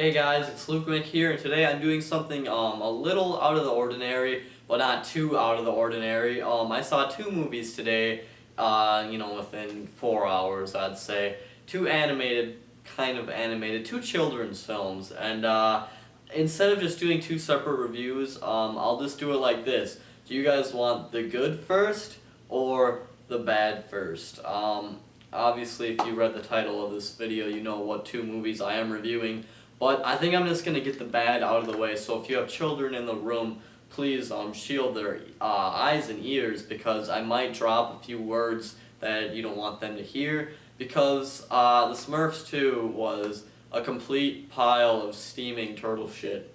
Hey guys, it's Luke Mick here, and today I'm doing something a little out of the ordinary, but not too out of the ordinary. I saw two movies today, within 4 hours, I'd say. Two animated, two children's films, and instead of just doing two separate reviews, I'll just do it like this. Do you guys want the good first, or the bad first? Obviously, if you read the title of this video, you know what two movies I am reviewing. But I think I'm just going to get the bad out of the way, so if you have children in the room, please shield their eyes and ears, because I might drop a few words that you don't want them to hear, because the Smurfs 2 was a complete pile of steaming turtle shit.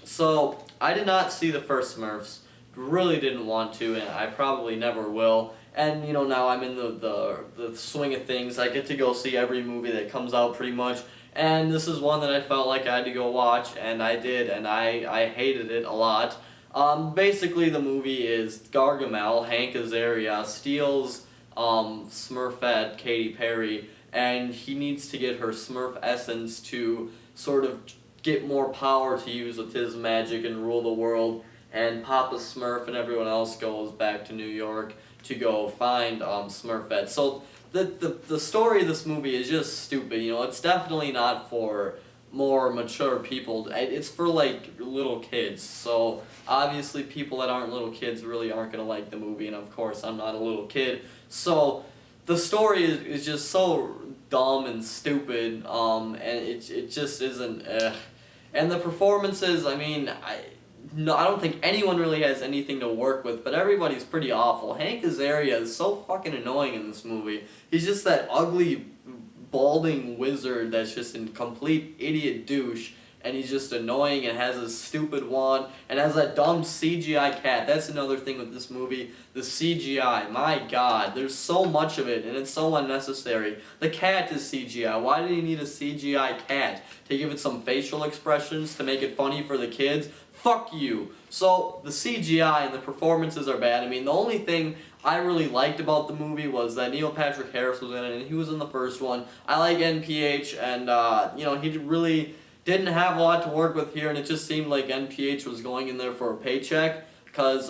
So, I did not see the first Smurfs, really didn't want to, and I probably never will. And, now I'm in the swing of things. I get to go see every movie that comes out pretty much. And this is one that I felt like I had to go watch, and I did, and I hated it a lot. Basically the movie is Gargamel, Hank Azaria, steals Smurfette, Katy Perry, and he needs to get her Smurf essence to sort of get more power to use with his magic and rule the world. And Papa Smurf and everyone else goes back to New York to go find Smurfette. So the story of this movie is just stupid. It's definitely not for more mature people. It's for like little kids. So obviously people that aren't little kids really aren't gonna like the movie, and of course I'm not a little kid. So the story is just so dumb and stupid, and it just isn't. And the performances, I don't think anyone really has anything to work with, but everybody's pretty awful. Hank Azaria is so fucking annoying in this movie. He's just that ugly, balding wizard that's just a complete idiot douche, and he's just annoying and has a stupid wand, and has that dumb CGI cat. That's another thing with this movie, the CGI. My god, there's so much of it, and it's so unnecessary. The cat is CGI. Why did he need a CGI cat? To give it some facial expressions, to make it funny for the kids? Fuck you. So, the CGI and the performances are bad. The only thing I really liked about the movie was that Neil Patrick Harris was in it, and he was in the first one. I like NPH, and, he really didn't have a lot to work with here, and it just seemed like NPH was going in there for a paycheck, because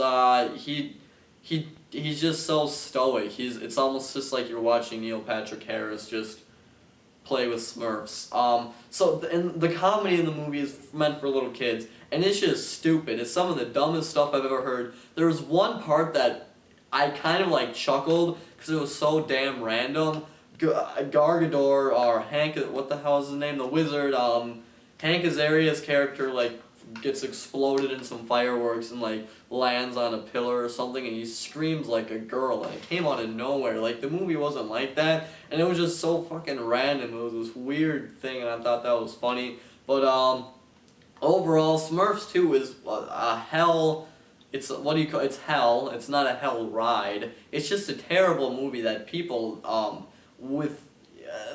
he's just so stoic. It's almost just like you're watching Neil Patrick Harris just play with Smurfs. And the comedy in the movie is meant for little kids, and it's just stupid. It's some of the dumbest stuff I've ever heard. There was one part that I kind of like chuckled, because it was so damn random. Gargador, or Hank, what the hell is his name? The wizard, Hank Azaria's character, gets exploded in some fireworks and, lands on a pillar or something, and he screams like a girl, and it came out of nowhere. The movie wasn't like that, and it was just so fucking random. It was this weird thing, and I thought that was funny. But, overall, Smurfs 2 is a hell. It's hell. It's not a hell ride. It's just a terrible movie that people,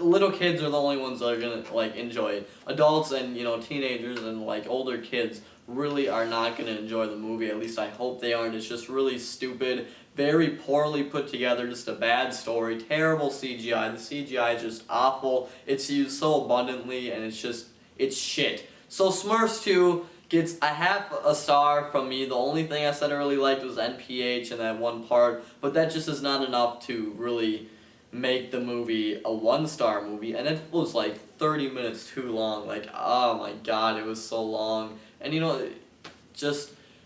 little kids are the only ones that are gonna enjoy it. Adults and teenagers and older kids really are not gonna enjoy the movie. At least I hope they aren't. It's just really stupid, very poorly put together, just a bad story, terrible CGI. The CGI is just awful. It's used so abundantly, and it's shit. So Smurfs 2 gets a half a star from me. The only thing I said I really liked was NPH and that one part, but that just is not enough to really make the movie a 1-star movie, and it was 30 minutes too long. Oh my god, it was so long. And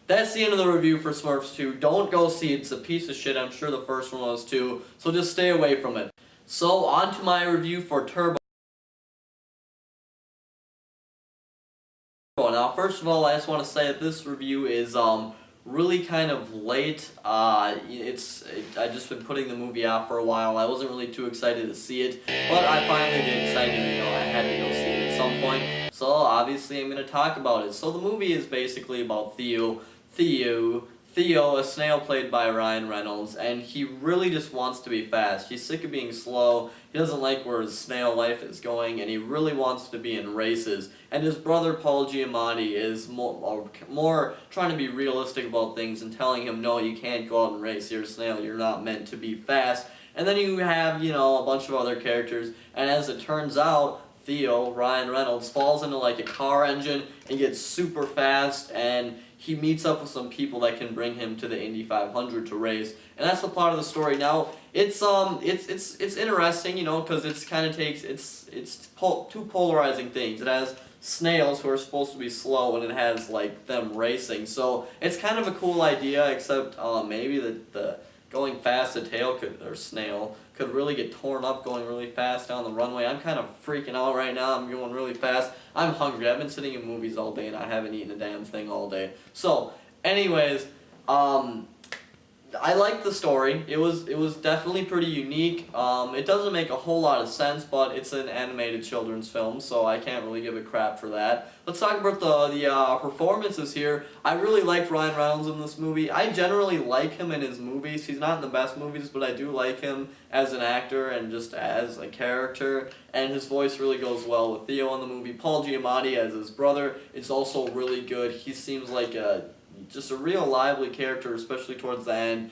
that's the end of the review for Smurfs 2. Don't go see it. It's a piece of shit. I'm sure the first one was too, so just stay away from it. So, on to my review for Turbo. Now, first of all, I just want to say that this review is really kind of late. I just been putting the movie out for a while. I wasn't really too excited to see it, but I finally did decide I had to go see it at some point. So obviously I'm going to talk about it. So the movie is basically about Theo, a snail played by Reynolds, and he really just wants to be fast. He's sick of being slow, he doesn't like where his snail life is going, and he really wants to be in races. And his brother Paul Giamatti is more trying to be realistic about things and telling him, no, you can't go out and race, you're a snail, you're not meant to be fast. And then you have, you know, a bunch of other characters, and as it turns out, Theo, Ryan Reynolds, falls into like a car engine and gets super fast, and he meets up with some people that can bring him to the Indy 500 to race, and that's the plot of the story. Now it's interesting, you know, because it's kind of takes two polarizing things. It has snails who are supposed to be slow, and it has like them racing. So it's kind of a cool idea, except maybe the going fast a tail or snail could really get torn up going really fast down the runway. I'm kind of freaking out right now. I'm going really fast. I'm hungry. I've been sitting in movies all day and I haven't eaten a damn thing all day. So, anyways, I liked the story. It was definitely pretty unique. It doesn't make a whole lot of sense, but it's an animated children's film, so I can't really give a crap for that. Let's talk about the performances here. I really liked Ryan Reynolds in this movie. I generally like him in his movies. He's not in the best movies, but I do like him as an actor and just as a character. And his voice really goes well with Theo in the movie. Paul Giamatti as his brother, it's also really good. He seems like just a real lively character, especially towards the end.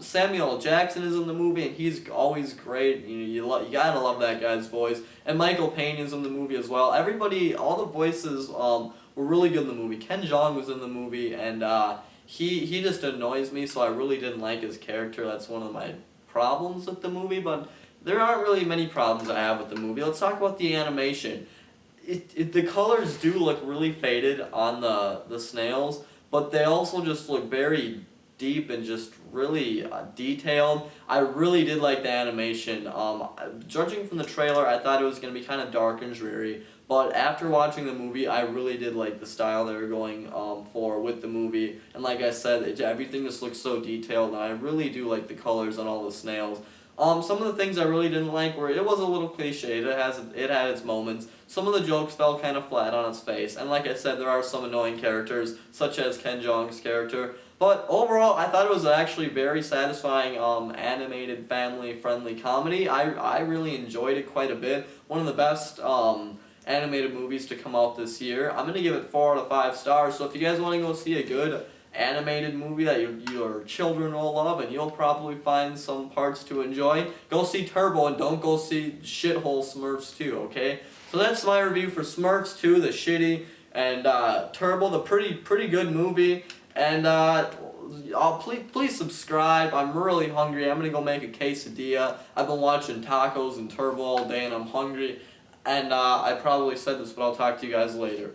Samuel L. Jackson is in the movie, and he's always great. You gotta love that guy's voice. And Michael Pena is in the movie as well. Everybody, all the voices were really good in the movie. Ken Jeong was in the movie, and he just annoys me, so I really didn't like his character. That's one of my problems with the movie, but there aren't really many problems I have with the movie. Let's talk about the animation. The colors do look really faded on the snails, but they also just look very deep and just really detailed. I really did like the animation. Judging from the trailer, I thought it was going to be kind of dark and dreary, but after watching the movie, I really did like the style they were going for with the movie. And like I said, everything just looks so detailed, and I really do like the colors on all the snails. Some of the things I really didn't like were it was a little cliched. It had its moments. Some of the jokes fell kind of flat on its face, and like I said, there are some annoying characters, such as Ken Jeong's character. But overall, I thought it was actually very satisfying, animated, family-friendly comedy. I really enjoyed it quite a bit. One of the best animated movies to come out this year. I'm gonna give it 4 out of 5 stars. So if you guys want to go see a good animated movie that your children will love and you'll probably find some parts to enjoy, go see Turbo and don't go see shithole Smurfs 2, okay? So that's my review for Smurfs 2, the shitty, and Turbo, the pretty good movie. And please subscribe. I'm really hungry. I'm gonna go make a quesadilla. I've been watching tacos and Turbo all day and I'm hungry. And I probably said this, but I'll talk to you guys later.